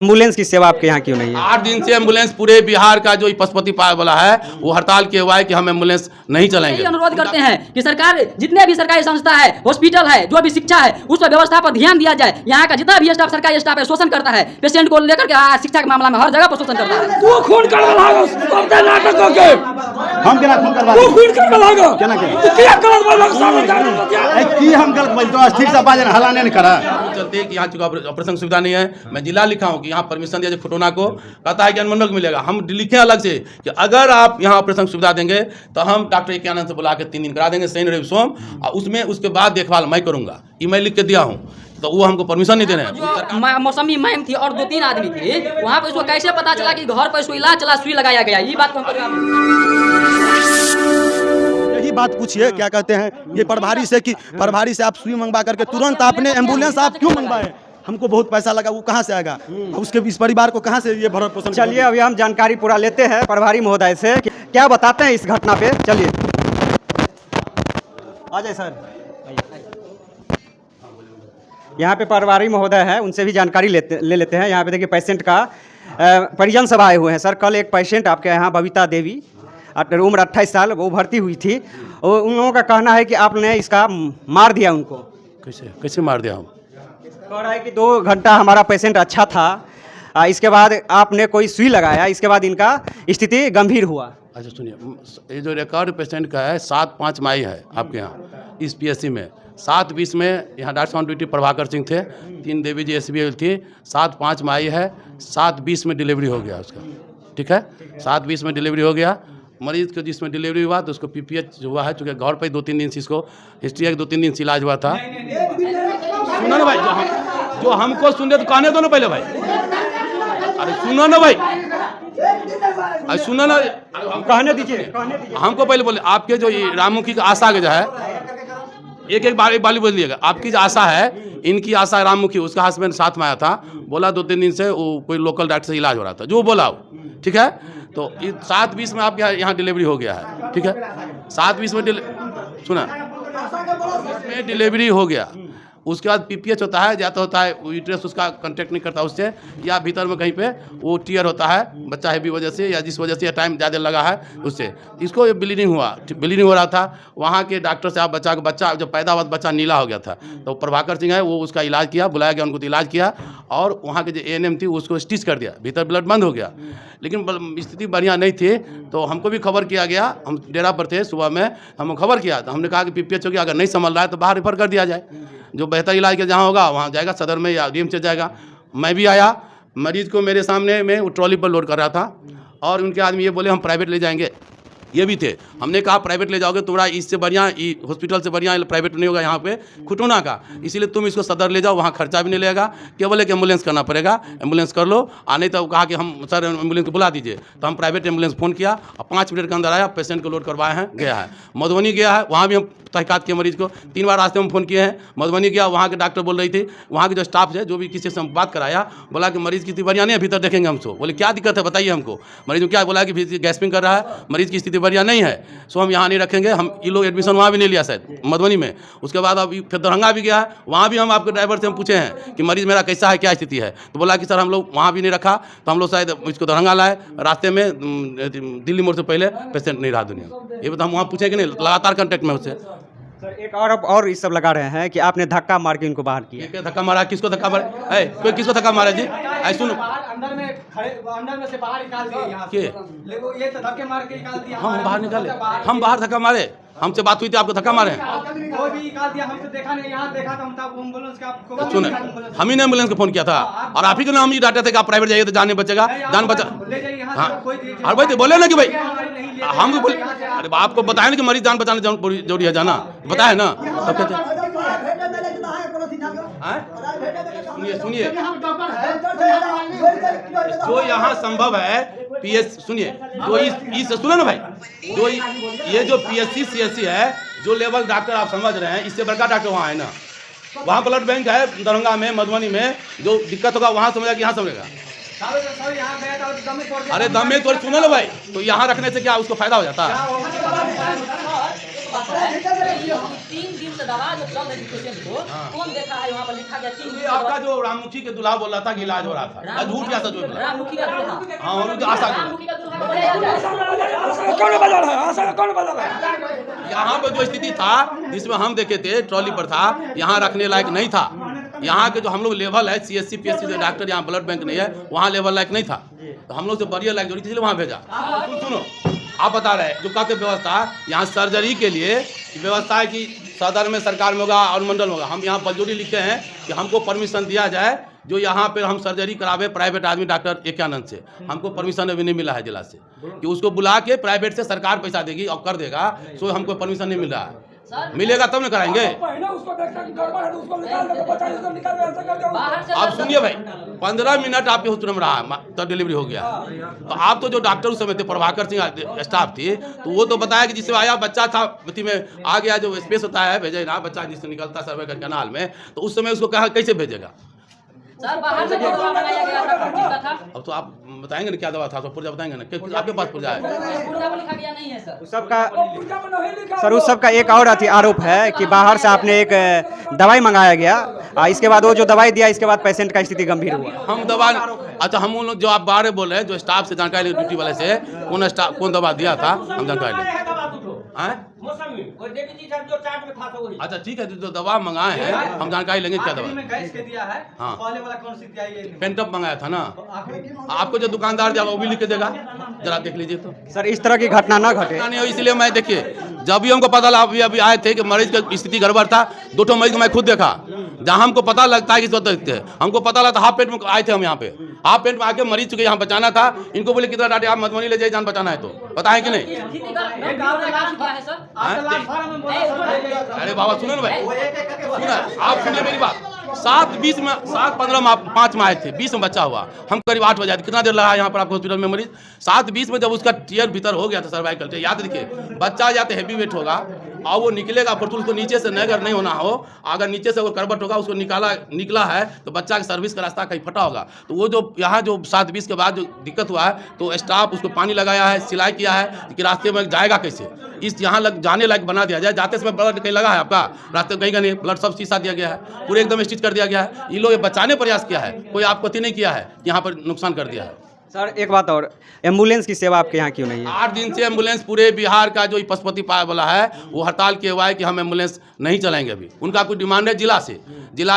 Ambulance की सेवा आपके यहाँ क्यों नहीं है? 8 दिन से एम्बुलेंस पूरे बिहार का जो पशुपति पार वाला है वो हड़ताल किए हुआ है कि हम एम्बुलेंस नहीं चलाएंगे। यही अनुरोध करते हैं कि सरकार जितने भी सरकारी संस्था है, हॉस्पिटल है, जो भी शिक्षा है, उस पर व्यवस्था पर ध्यान दिया जाए। यहाँ का जितना भी स्टाफ सरकारी स्टाफ है शोषण करता है, पेशेंट को लेकर के शिक्षा के मामला में हर जगह पर शोषण करता है। तू खून करवा नाटक के हम केना खून करवा तू खून करवा केना के क्या गलत बोल सामने की हम गलत बोल तो ठीक से बाजन हलाने नहीं करा चलते कि यहाँ चूंकि ऑपरेशन सुविधा नहीं है, मैं जिला लिखा हूँ कि यहाँ परमिशन दिया खुटोना को, कहता है कि अनुमंडल को मिलेगा। हम लिखे अलग से कि अगर आप यहाँ ऑपरेशन सुविधा देंगे तो हम डॉक्टर के आनंद से बुला के 3 दिन करा देंगे, शनि रवि सोम, और उसमें उसके बाद देखभाल मैं करूँगा। ईमेल लिख के दिया हूँ, तो वो हमको परमिशन नहीं दे रहे हैं। मौसमी मैम थी और 2-3 आदमी थे वहाँ पर, उसको कैसे पता चला कि घर पर इलाज चला, सुई लगाया गया? ये बात यही बात पूछिए, क्या कहते हैं ये प्रभारी से कि प्रभारी से आप सुई मंगवा करके तुरंत आपने एम्बुलेंस आप क्यों मंगवाए? हमको बहुत पैसा लगा, वो कहाँ से आएगा? उसके इस परिवार को कहाँ से ये भरण पोषण? चलिए अभी हम जानकारी पूरा लेते हैं प्रभारी महोदय से कि क्या बताते हैं इस घटना पे। चलिए आ जाए सर, यहाँ पे प्रभारी महोदय है, उनसे भी जानकारी ले लेते हैं। यहाँ पे देखिए पेशेंट का परिजन सब आए हुए हैं। सर कल एक पेशेंट आपके यहाँ बबीता देवी, उम्र 28 साल, वो भर्ती हुई थी। और उन लोगों का कहना है कि आपने इसका मार दिया उनको। कैसे मार दिया? हम कह रहा है कि 2 घंटा हमारा पेशेंट अच्छा था, इसके बाद आपने कोई सुई लगाया, इसके बाद इनका स्थिति गंभीर हुआ। अच्छा सुनिए, ये जो रिकॉर्ड पेशेंट का है 7/5 मई है आपके यहाँ इस पीएससी में। 7:20 में यहाँ doctor on duty Prabhakar Singh थे, 3 देवी जी एसबीआई थी। 7/5 मई है, 7:20 में डिलीवरी हो गया उसका, ठीक है। 7:20 में डिलीवरी हो गया। मरीज को जिसमें डिलीवरी हुआ तो उसको पीपीएच हुआ है, चूँकि घर पर 2-3 दिन से इसको हिस्ट्री है, 2-3 दिन से इलाज हुआ था। सुनो ना भाई, जो हमको सुन रहे तो कहने दो ना पहले भाई। अरे सुनो ना भाई, अरे सुनो ना, कहने दीजिए। हमको पहले बोले आपके जो राममुखी का आशा के जो है, एक बाली बोल लिएगा। आपकी जो आशा है, इनकी आशा राममुखी, उसका हस्बैंड साथ में आया था, बोला 2-3 दिन से वो कोई लोकल डॉक्टर से इलाज हो रहा था, जो बोला वो, ठीक है। तो 7:20 में आपके यहाँ डिलीवरी हो गया है, ठीक है। 7:20 में सुना में डिलीवरी हो गया। उसके बाद पीपीएच होता है, जाता होता है यूट्रस उसका कांटेक्ट नहीं करता उससे, या भीतर में कहीं पे वो टीयर होता है, बच्चा हैवी वजह से या जिस वजह से टाइम ज़्यादा लगा है उससे इसको ये ब्लीडिंग हो रहा था। वहाँ के डॉक्टर से आप बच्चा जब पैदा हुआ बच्चा नीला हो गया था, तो प्रभाकर सिंह है वो उसका इलाज किया, बुलाया गया उनको, तो इलाज किया। और वहाँ के जो एएनएम थी उसको स्टिच कर दिया, भीतर ब्लड बंद हो गया। लेकिन स्थिति बढ़िया नहीं थी, तो हमको भी खबर किया गया, हम डेरा पर थे, सुबह में हम खबर किया, तो हमने कहा कि पीपीएच हो गया, अगर नहीं संभल रहा है तो बाहर रेफर कर दिया जाए, जो बेहतर इलाज के जहाँ होगा वहाँ जाएगा, सदर में या डीएम से जाएगा। मैं भी आया, मरीज को मेरे सामने में वो ट्रॉली पर लोड कर रहा था, और उनके आदमी ये बोले हम प्राइवेट ले जाएंगे, ये भी थे। हमने कहा प्राइवेट ले जाओगे तुम्हारा इससे बढ़िया हॉस्पिटल से बढ़िया प्राइवेट नहीं होगा यहाँ पे खुटोना का, इसीलिए तुम इसको सदर ले जाओ, वहाँ खर्चा भी नहीं लगेगा, केवल एक एम्बुलेंस करना पड़ेगा, एम्बुलेंस कर लो। आने तो कहा कि हम सर एम्बुलेंस को बुला दीजिए, तो हम प्राइवेट एम्बुलेंस फ़ोन किया और 5 मिनट के अंदर आया, पेशेंट को लोड करवाया है, गया है। मधुबनी गया है, वहाँ भी हम तहकीकात किए मरीज को, 3 बार रास्ते में फ़ोन किए हैं। मधुबनी गया, वहाँ के डॉक्टर बोल रही थी, वहाँ के जो स्टाफ है, जो भी किसी से बात कराया, बोला कि मरीज़ की स्थिति बढ़िया नहीं है, भीतर देखेंगे हमसे। बोले क्या दिक्कत है बताइए हमको। मरीज को क्या बोला कि गैस्पिंग कर रहा है, मरीज़ की स्थिति बढ़िया नहीं है, सो हम यहाँ नहीं रखेंगे। हम ये लोग एडमिशन वहाँ भी नहीं लिया शायद मधुबनी में। उसके बाद अब फिर दरभंगा भी गया है, वहाँ भी हम आपके ड्राइवर से हम पूछे हैं कि मरीज़ मेरा कैसा है, क्या स्थिति है, तो बोला कि सर हम लोग वहाँ भी नहीं रखा, तो हम लोग शायद इसको दरभंगा लाए, रास्ते में दिल्ली मोड़ से पहले पेशेंट नहीं रहा दुनिया। ये बता हम वहाँ पूछे कि नहीं, लगातार कॉन्टैक्ट में उससे। सर एक और इस सब लगा रहे हैं कि आपने धक्का मार के इनको बाहर किया। धक्का मारा? किसको धक्का मारा? कोई किसको धक्का मारा जी? सुनो, अंदर में से बाहर निकाल दिए यहाँ से। ये तो धक्के मार के निकाल दिया। हम बाहर निकाले, हम बाहर धक्का मारे, हमसे बात हुई थी, आपको धक्का मारे? कोई भी निकाल दिया, हमसे देखा नहीं, यहाँ देखा था, हम तब एम्बुलेंस का आपको सुने, हम ही ने एम्बुलेंस को फोन किया था, और आप ही को नाम ही डांटे थे कि आप प्राइवेट जाइए तो जान नहीं बचेगा, जान बचा। हाँ, और भाई बोले ना कि भाई हम बोले, अरे आपको बताया ना कि मरीज जान बचाना जरूरी है, जाना बताया ना, तब कहते सुनिए जो यहाँ संभव है पीएस, सुनिए जो इस सुनो ना भाई, जो ये जो पीएससी सीएससी है, जो लेवल डॉक्टर आप समझ रहे हैं, इससे बड़का डॉक्टर वहाँ है ना, वहाँ ब्लड बैंक है दरभंगा में, मधुबनी में, जो दिक्कत होगा वहाँ समझेगा कि यहाँ समझेगा। अरे दम में तो सुनो ना भाई, तो यहाँ रखने से क्या उसको फायदा हो जाता है? एक बात है, 3 दिन से दवा जो चल रही थी पेशेंट को, कौन देखा है वहाँ पर लिखा गया 3 दिन ये आपका जो राममुखी के दूल्हा बोल रहा था कि इलाज हो रहा था, झूठ या सच बोल रहा राममुखी का दूल्हा, हाँ और आशा को राममुखी का दूल्हा को बोला जाए। यहाँ पे जो स्थिति था जिसमें हम देखे थे ट्रॉली पर था, यहाँ रखने लायक नहीं था। यहाँ के जो हम लोग लेवल है CSC PSC जो डॉक्टर यहाँ ब्लड बैंक नहीं है, वहाँ लेवल लायक नहीं था, तो हम लोग से बढ़िया लायक जोड़ी इसलिए वहाँ भेजा। सुनो आप बता रहे हैं जो कहते व्यवस्था यहाँ सर्जरी के लिए व्यवस्था है कि सदर में सरकार में होगा और मंडल में होगा। हम यहाँ बलजोरी लिखे हैं कि हमको परमिशन दिया जाए जो यहाँ पे हम सर्जरी करावे प्राइवेट आदमी डॉक्टर एकानंद से, हमको परमिशन अभी नहीं मिला है जिला से कि उसको बुला के प्राइवेट से सरकार पैसा देगी और कर देगा, सो हमको परमिशन नहीं मिल रहा है। मिलेगा तब न कराएंगे। आप सुनिए भाई, 15 मिनट आपके हॉस्पिटल में रहा तब डिलीवरी हो गया। तो आप तो जो डॉक्टर उस समय थे प्रभाकर सिंह स्टाफ थी, तो वो तो बताया कि जिससे आया बच्चा था पति में आ गया, जो स्पेस होता है भेजे ना बच्चा जिससे निकलता सर्वाइकल कैनाल में, तो उस समय उसको कहा कैसे भेजेगा। सर बाहर से जो दवा बनाया गया था किसका था? अब तो आप बताएंगे ना क्या दवा था, तो पुर्जा बताएंगे ना, क्या आपके पास पुर्जा है? पुर्जा पर लिखा गया नहीं है सर। उस सबका एक और आरोप है कि बाहर से आपने एक दवाई मंगाया गया, इसके बाद वो जो दवाई दिया इसके बाद पेशेंट का स्थिति गंभीर हुआ। हम दवा अच्छा हम लोग जो आप बाहर बोल रहे हैं जो स्टाफ से जानकारी ड्यूटी वाले से कौन दवा दिया था हम जानकारी लें। अच्छा ठीक है, जो दवा मंगाए हैं हम जानकारी लेंगे क्या दवा दिया है। हाँ पहले वाला कौन सी दिया है? पेंटअप मंगाया था ना, आपको जो दुकानदार दिया वो भी लिख के देगा, जरा देख लीजिए। तो सर इस तरह की घटना ना घटे नहीं हो, इसलिए मैं देखिए जब भी हमको पता लगा अभी आए थे कि मरीज की स्थिति गड़बड़ था, 2 मरीज को मैं खुद देखा, जहाँ हमको पता लगता है कि देखते हैं हमको पता लगता हाफ पेट में आए थे हम यहाँ पे, हाफ पेट में आके मरीज चुके यहाँ बचाना था, इनको बोले कितना डाटे आप मधुबनी ले जाइए जान बचाना है, तो बताएं कि नहीं। अरे बाबा सुनो ना भाई, सुना आप सुनिए मेरी बात, 7:20 में 7:15 में 5 में आए थे, 20 में बच्चा हुआ, हम करीब 8 बजे आए थे। कितना देर लगा यहाँ पर आपको हॉस्पिटल में मरीज? 7:20 में जब उसका टीयर भीतर हो गया था सर्वाइकल, याद रखिए बच्चा जाते हैवी वेट होगा और वो निकलेगा फिर उसको नीचे से अगर नहीं होना हो, अगर नीचे से वो करबट होगा उसको निकला है तो बच्चा का सर्विस का रास्ता कहीं फटा होगा। तो वो जो यहाँ जो 7:20 के बाद जो दिक्कत हुआ है तो स्टाफ उसको पानी लगाया है, सिलाई किया है कि रास्ते में जाएगा कैसे, इस यहाँ जाने लायक बना दिया जाए। जाते समय ब्लड कहीं लगा है आपका, रास्ते कहीं का नहीं, ब्लड सब शीशा दिया गया है, पूरे एकदम स्टिच कर दिया गया है। ये लोग बचाने प्रयास किया है, कोई आपत्ति नहीं किया है, यहाँ पर नुकसान कर दिया है। सर एक बात और, एम्बुलेंस की सेवा आपके यहाँ क्यों नहीं है? 8 दिन से एम्बुलेंस पूरे बिहार का जो पशुपति पाया वाला है वो हड़ताल किए हुआ है कि हम एम्बुलेंस नहीं चलाएंगे। अभी उनका कुछ डिमांड है जिला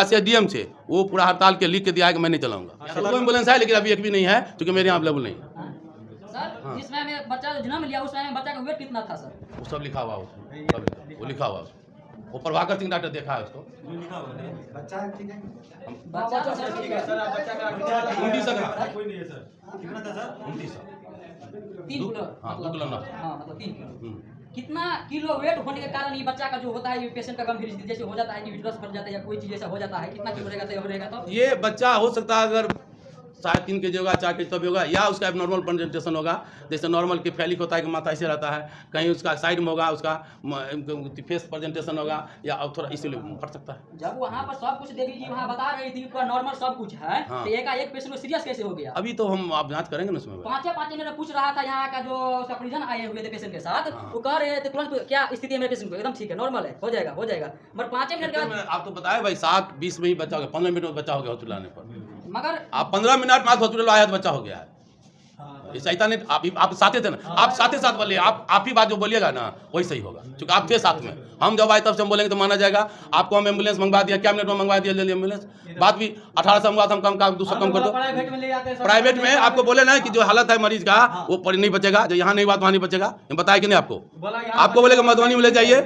से डीएम से, वो पूरा हड़ताल के लिख के दिया है कि मैं नहीं चलाऊंगा। तो एम्बुलेंस है लेकिन अभी एक भी नहीं है क्योंकि मेरे यहाँ अवेलेबल नहीं है। सर जिस समय में बच्चा जन्म लिया उस समय में बच्चा का वेट कितना था सर? वो सब लिखा हुआ वो लिखा हुआ, वो प्रभाकर सिंह डॉक्टर देखा है उसको। बच्चा ठीक है, बच्चा तो सर ठीक है सर बच्चा का 29 का कोई नहीं है सर। कितना था सर? 29। 3 किलो, हाँ 2 किलो ना, हाँ मतलब 3 किलो। कितना किलो वेट होने के कारण ये बच्चा का जो होता है ये पेशेंट का गंभीर स्थिति जैसे हो जाता है कि यूट्रस फट जाता है या कोई चीज ऐसा हो जाता है, कितना किलो रहेगा तो ये बच्चा हो सकता है अगर 3.5 kg होगा, 4 kg तब होगा, या उसका एबनॉर्मल प्रेजेंटेशन होगा, जैसे नॉर्मल की फैलिक होता है कि माथा ऐसे रहता है, कहीं उसका साइड में होगा, उसका फेस प्रेजेंटेशन होगा या थोड़ा इसीलिए फट सकता है। जब वहाँ पर सब कुछ देवी जी वहाँ बता रही थी पूरा नॉर्मल सब कुछ है, हाँ। तो एकाएक पेशेंट को सीरियस कैसे हो गया? अभी तो हम आप जांच करेंगे ना उसमें। 5 मिनट पूछ रहा था यहाँ का जो उसका परिजन आए हुए थे पेशेंट के साथ, वो कह रहे थे तुरंत क्या स्थिति है मेरे पेशेंट को, एकदम ठीक है नॉर्मल है, हो जाएगा मगर 5 मिनट के बाद आप तो बताए भाई 7:20 में ही बच्चा हो गया, 15 मिनट में बच्चा हो गया हॉस्पिटल आने पर, मगर आप 15 मिनट बाद हॉस्पिटल आया तो बच्चा हो गया है। ऐसा नहीं, आप साथे थे ना, आप साथ बोलिए, आप ही बात जो बोलिएगा ना वही सही होगा, क्योंकि आप थे साथ में। हम जब आए तब से हम बोलेंगे तो माना जाएगा। आपको हम एम्बुलेंस मंगवा दिया, क्या मिनट में मंगवा दिया जल्दी एम्बुलेंस, बात भी 18 से मंगवा, हम कम 200 कम कर दो। प्राइवेट में आपको बोले ना कि जो हालत है मरीज का वो नहीं बचेगा, जो यहाँ नहीं बात वहाँ नहीं बचेगा, हम बताया कि नहीं आपको बोलेगा मधुबनी में ले जाइए,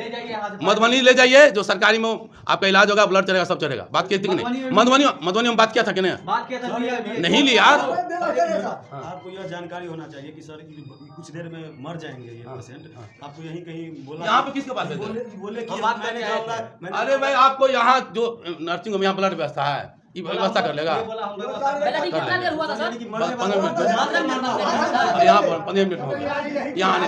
मधुबनी ले जाइए, जो सरकारी में आपका इलाज होगा, ब्लड चलेगा, सब चलेगा। बात की थी कि नहीं, मधुबनी में बात किया था कि नहीं लिया। आपको यह जानकारी होना चाहिए कि सर कुछ देर में मर जाएंगे ये पेशेंट, आपको यहीं कहीं बोला। यहाँ पे किसके पास है? बोले कि बात मैंने करके क्या होता है, अरे भाई आपको यहाँ जो नर्सिंग होम यहाँ ब्लड व्यवस्था है, ये व्यवस्था कर लेगा। बेटा जी कितना देर हुआ था सर? 15 मिनट यहाँ पर 15 मिनट हो गए यहाँ आने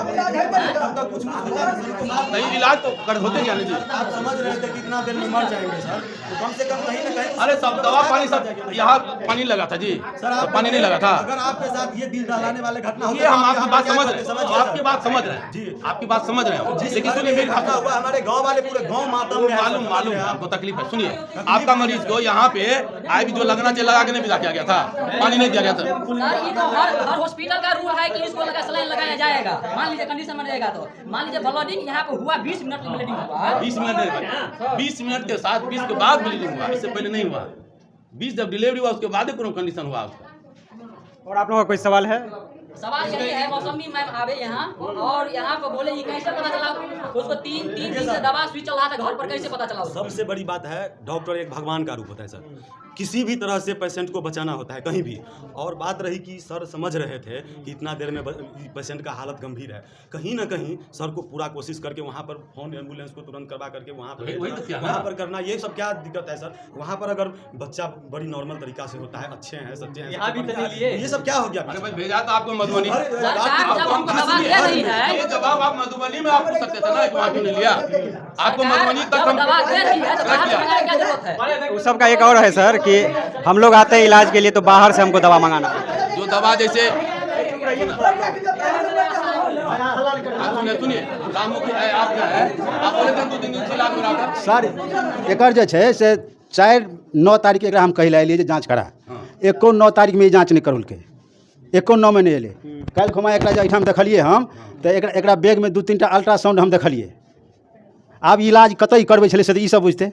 नहीं इलाज तो कर होते क्या नहीं जी। आप समझ रहे थे कितना देर में मर जाएंगे सर, तो कम से कम कहीं ना कहीं अरे सब दवा पानी सब यहाँ पानी लगा था जी, सर पानी नहीं लगा था। अगर आपके साथ ये दिल दहलाने वाले घटना होते ये हम तो आपकी बात क्या समझ करते? रहे हैं, समझिए आपकी बात समझ रहे हैं जी। आपकी बात समझ रहे हैं, जिस लेकिन घर सुनिए में मेरी घटना बात हुआ हमारे गांव वाले पूरे गांव मातम में मालूम मालूम है आपको तकलीफ है। सुनिए आपका मरीज को यहाँ पे आईवी जो लगना चाहिए लगा के नहीं विदा किया गया था, पानी नहीं दिया गया था। सर ये तो हर हॉस्पिटल का रूल है कि इसको लगा सलाइन लगाया जाएगा। मान लीजिए कंडीशन बनेगा तो मान लीजिए ब्लडिंग यहाँ पे हुआ 20 मिनट में ब्लीडिंग हुआ 20 मिनट नहीं, 20 मिनट के साथ 20 के बाद ब्लीडिंग हुआ, इससे पहले नहीं हुआ। 20 जब डिलीवरी हुआ उसके बाद कोनो कंडीशन हुआ उसका। और आप लोगों का कोई सवाल है? सवाल यही है मौसमी मैम आवे यहाँ और यहाँ को बोले ये कैसे पता चला उसको तीन दिन से दवा सुई चल रहा था घर पर, कैसे पता चला उसको? सबसे बड़ी बात है डॉक्टर एक भगवान का रूप होता है सर, किसी भी तरह से पेशेंट को बचाना होता है कहीं भी। और बात रही कि सर समझ रहे थे कि इतना देर में पेशेंट का हालत गंभीर है, कहीं ना कहीं सर को पूरा कोशिश करके वहाँ पर फोन एम्बुलेंस को तुरंत करवा करके वहाँ पर करना, ये सब क्या दिक्कत है सर? वहाँ पर अगर बच्चा बड़ी नॉर्मल तरीका से होता है, अच्छे हैं सच्चे हैं, यहाँ भी तो नहीं लिए। ये सब क्या हो गया? अरे भाई भेजा तो आपको मधुबनी, सरकार जब हमको दवा दे रही है, ये जवाब आप मधुबनी में आप पूछ सकते थे ना, वहाँ क्यों नहीं लिया? आपको मधुबनी तक जब हम दवा दे रही है तो बाहर से मंगाने की क्या जरूरत है? उस सब का एक और है सर कि हम लोग आते हैं इलाज के लिए तो बाहर से हमको दवा मंगाना पड़ता है। जो दवा जैसे सुनिए राममुखी है आप क्या है आप बोले थे 2 दिन से इलाज हो रहा था सर एकर जे छै से 4-9 तारीख एकरा हम कहिला एलिए जे जाँच करा, एको 9 तारीख में ई जाँच नहीं करलकै, एको 9 में नहीं एलै। काल्हि खुमा एकरा जे एहिठाम देखलिए हम तऽ एकरा बैग में 2-3 टा अल्ट्रासाउंड हम देखलिए। आब इलाज कतई करबै छलै से तऽ ई सब बुझतै,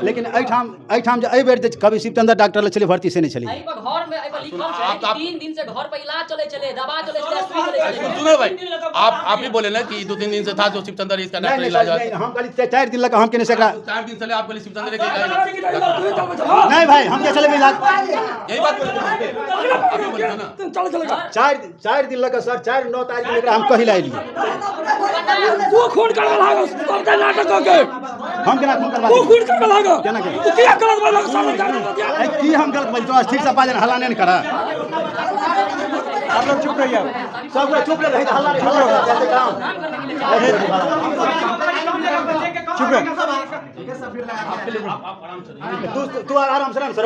लेकिन एहिठाम जे एहि बेर जे कभी शिवचंद्र डॉक्टर लग चले भर्ती से नहीं चली। एहि पर घर में एहि पर लिखल छै कि 3 दिन से घर पर इलाज चले चले दवा चले चले सुई चले चले। सुनो भाई आप ही बोले ना कि 2-3 दिन से था जो शिवचंद्र इसका डॉक्टर इलाज हम कहली 4 दिन लगा हम केने से एकरा 4 दिन चले आपके लिए शिवचंद्र के नहीं भाई हम के चले इलाज यही बात बोले थे ना 4 दिन लगा सर 4-9 तारीख में एकरा हम कहिला एलिए। तू खून करवा लागो करते नाटक के हम केना खून करवा तू खून करवा लागो केना के तू किया गलत बात सामने कर दिया ए, की हम गलत बोल तो ठीक से बाजन हल्ला नहीं करा। आप लोग चुप रहिए, सब लोग चुप रहे हल्ला नहीं जैसे काम चुप रहे। तू आराम से ना सर।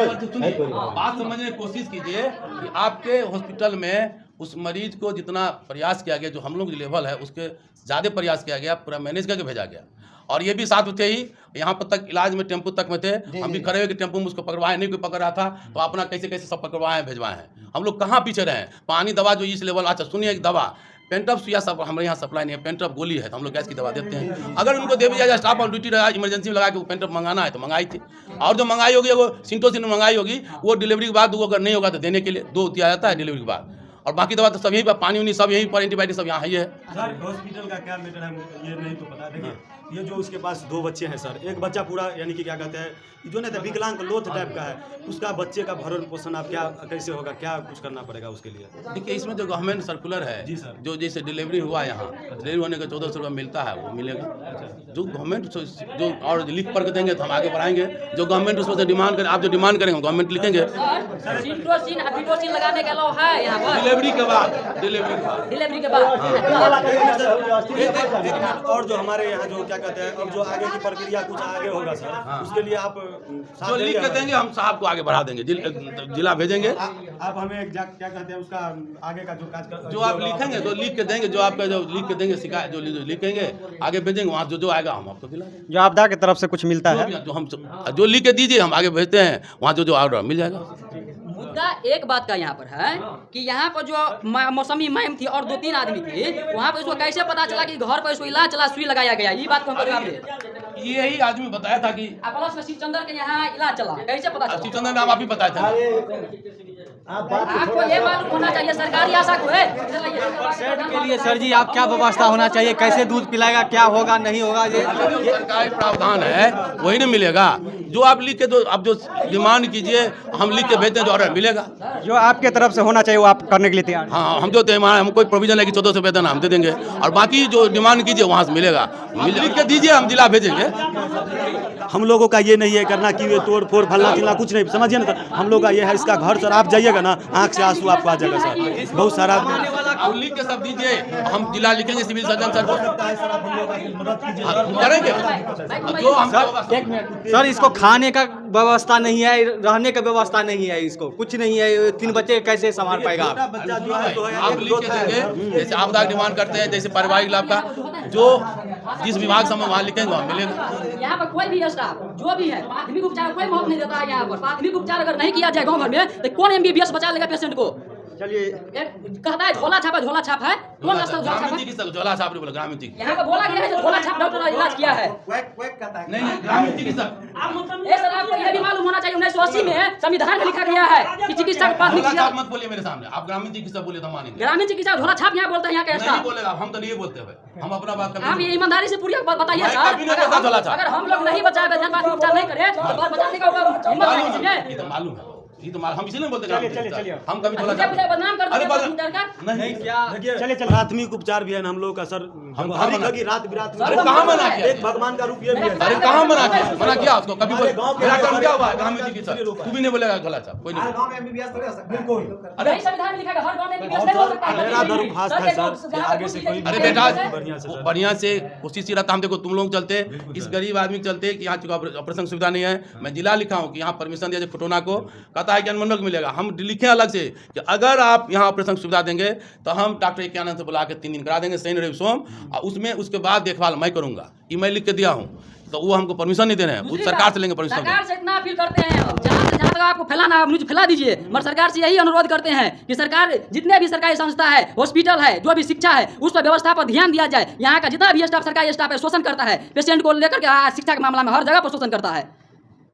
बात समझने की कोशिश कीजिए कि आपके हॉस्पिटल में उस मरीज को जितना प्रयास किया गया, जो हम लोग लेवल है उसके ज़्यादा प्रयास किया गया, पूरा मैनेज करके भेजा गया। और ये भी साथ थे ही यहाँ पर तक इलाज में टेम्पो तक में थे, हम भी खड़े हुए कि टेम्पो में उसको पकड़वाए, नहीं कोई पकड़ रहा था तो अपना कैसे कैसे सब पकड़वाए हैं भेजवाए हैं। हम लोग कहाँ पीछे रहे हैं? पानी दवा जो इस लेवल, अच्छा सुनिए एक दवा पेंटअप सुइया सब हमारे यहाँ सप्लाई नहीं है, पेंटअप गोली है तो हम लोग गैस की दवा देते हैं। अगर उनको दे भी जाए स्टाफ ऑन ड्यूटी रहा इमरजेंसी में लगा के पेंटअप मंगाना है तो मंगाई थी, और जो मंगाई होगी वो सिंटोसिन मंगाई होगी वो डिलीवरी के बाद वो अगर नहीं होगा तो देने के लिए 2 दिया जाता है डिलीवरी के बाद, और बाकी दवा तो सब यहीं पर पानी उनी सब यहीं पर एंटीबायोटिक सब यहाँ ही है। सर हॉस्पिटल का क्या मैटर है ये नहीं तो पता। देखिए ये जो उसके पास 2 बच्चे हैं सर, एक बच्चा पूरा यानी कि क्या कहते हैं जो नहीं था विकलांग लोथ टाइप का है, उसका बच्चे का भरण पोषण आप क्या कैसे होगा, क्या कुछ करना पड़ेगा उसके लिए? देखिए इसमें जो गवर्नमेंट सर्कुलर है जी सर, जो जैसे डिलीवरी हुआ यहाँ डिलीवरी होने का 1400 रुपये मिलता है वो मिलेगा। जो गवर्नमेंट जो और लिख पढ़ के देंगे तो हम आगे बढ़ाएंगे, जो गवर्नमेंट उसमें से डिमांड करें, आप जो डिमांड करेंगे गवर्नमेंट लिखेंगे। सिंटोसिन अफीटोसिन लगाने के अलावा है यहाँ पर डिलीवरी के बाद डिलीवरी के बाद और जो हमारे यहाँ जो क्या कहते हैं अब जो आगे की प्रक्रिया कुछ आगे होगा सर, उसके लिए आप जो लिख के देंगे हम साहब को आगे बढ़ा देंगे, जिला भेजेंगे। आप हमें क्या कहते हैं उसका आगे का जो काज जो आप लिखेंगे तो लिख के देंगे, जो आपका जो लिख के देंगे शिकायत जो लिखेंगे आगे भेजेंगे, वहाँ जो आएगा हम आपको दिला देंगे। जो आपदा की तरफ से कुछ मिलता है जो हम जो लिख के दीजिए हम आगे भेजते हैं, वहाँ जो ऑर्डर मिल जाएगा। मुद्दा एक बात का यहाँ पर है कि यहाँ पर जो मौसमी मैम थी और 2-3 आदमी थे, वहाँ पर इसको कैसे पता चला कि घर पर इसको इलाज चला सुई लगाया गया? ये बात को हमको जवाब दे। यही आदमी बताया था कि प्लस में शिवचंद्र के यहाँ इलाज चला, कैसे पता चला? शिवचंद्र नाम आप ही बताया था। आपको ये मालूम होना चाहिए सरकारी आशा को है के लिए सर जी आप क्या व्यवस्था होना चाहिए, कैसे दूध पिलाएगा, क्या होगा नहीं होगा? ये जो सरकारी प्रावधान है वही नहीं मिलेगा। जो आप लिख के आप जो डिमांड कीजिए हम लिख के भेजते हैं, जो ऑर्डर मिलेगा। जो आपके तरफ से होना चाहिए वो आप करने के लिए तैयार हैं। हाँ, हम जो हम कोई प्रोविजन है कि 1400 वेतन हम दे देंगे, और बाकी जो डिमांड कीजिए वहाँ से मिलेगा। लिख के दीजिए, हम जिला भेजेंगे। हम लोगों का ये नहीं है करना कि ये तोड़ फोड़ फलना चिलना कुछ नहीं, समझिए ना सर। हम लोग का ये है इसका घर सर, आप जाइएगा ना आँख से आंसू आपको आ जाएगा सर। बहुत सारा आप लिख के सब दीजिए, हम जिला लिखेंगे सिविल सर्जन सर को करेंगे। जो हम सर इसको खाने का व्यवस्था नहीं है, रहने का व्यवस्था नहीं है, इसको कुछ नहीं है। 3 बच्चे कैसे संभाल पाएगा आप? बच्चा जो है तो आप लिख के देंगे, जैसे आपदा डिमांड करते हैं, जैसे पारिवारिक लाभ का, जो जिस विभाग से हम वहाँ लिखेंगे वहाँ मिलेगा। यहाँ पर कोई भी स्टाफ जो भी है प्राथमिक उपचार कोई मौत नहीं देता है। यहाँ पर प्राथमिक उपचार अगर नहीं किया जाए गाँव भर में तो कौन MBBS बचा लेगा पेशेंट को? चलिए, कहता है झोला छाप है, कौन रास्ता झोला छाप ग्रामीण है? चिकित्सक झोला छाप नहीं बोला, ग्रामीण चिकित्सक यहाँ पर बोला गया है कि झोला छाप डॉक्टर ने इलाज किया है। नहीं, ग्रामीण चिकित्सक। ये सर आपको यह भी मालूम होना चाहिए 1980 में संविधान में लिखा गया है कि चिकित्सा प्राथमिक झोला छाप चिकित्सा मत बोलिए मेरे सामने, आप ग्रामीण चिकित्सक बोलिए तो मानेंगे। ग्रामीण चिकित्सा झोला छाप यहाँ बोलता है यहाँ का नहीं स्टाफ। बोलेगा, हम तो नहीं बोलते हुए, हम अपना बात आप ये ईमानदारी से पूरी बात बताइए मैं सर। कभी नहीं बोलता झोला छाप। अगर हम लोग नहीं बचाए प्राथमिक उपचार नहीं करें तो बचाने का हिम्मत है किसी में? ये तो मालूम है, ये तो हम इसीलिए बोलते चलिए, हैं चलिए। हम कभी झोला मुझे छाप बदनाम कर अरे दिया बदनाम- डॉक्टर का। नहीं क्या देखिए प्राथमिक उपचार भी है ना हम लोग का सर। हम कहाँ हरी मना खगी रात बिरात अरे कहाँ मना किया? एक भगवान का रूप ये भी है। अरे कहाँ मना किया उसको? कभी हमारे गाँव के मेरा काम लोग क्या हुआ है? हमारे ग्रामीण गाँव चिकित्सक, के लोग तू भी नहीं बोलेगा झोला छाप, कोई नहीं। बिल्कुल। नहीं संविधान में लिखा है हर गांव में MBBS नहीं हो सकता है। मेरा दरख्वास्त है सर कि आगे से कोई अरे बेटा बढ़िया से सर। बढ़िया से कोशिश ही रहता, हम देखो तुम लोग चलते, इस गरीब आदमी के चलते कि यहाँ चूंकि ऑपरेशन सुविधा नहीं है, मैं जिला लिखा हूँ कि यहाँ परमिशन दिया जाए खुटोना को, कहता है कि अनुमंडल को मिलेगा। हम लिखे अलग से कि अगर आप यहाँ ऑपरेशन सुविधा देंगे तो हम डॉक्टर के आनंद से बुला के 3 दिन करा देंगे, शनि रवि सोम, और उसमें उसके बाद देखभाल मैं करूँगा। ये मैं लिख के दिया हूँ, तो वो हमको परमिशन नहीं दे रहे हैं, वो सरकार से लेंगे परमिशन। सरकार से इतना अपील करते हैं हम, जहाँ तक आपको फैलाना है न्यूज फैला दीजिए, मगर सरकार से यही अनुरोध करते हैं कि सरकार जितने भी सरकारी संस्था है, हॉस्पिटल है, जो भी शिक्षा है, उस पर व्यवस्था पर ध्यान दिया जाए। यहाँ का जितना भी स्टाफ सरकारी स्टाफ है शोषण करता है, पेशेंट को लेकर के शिक्षा के मामला में हर जगह पर शोषण करता है।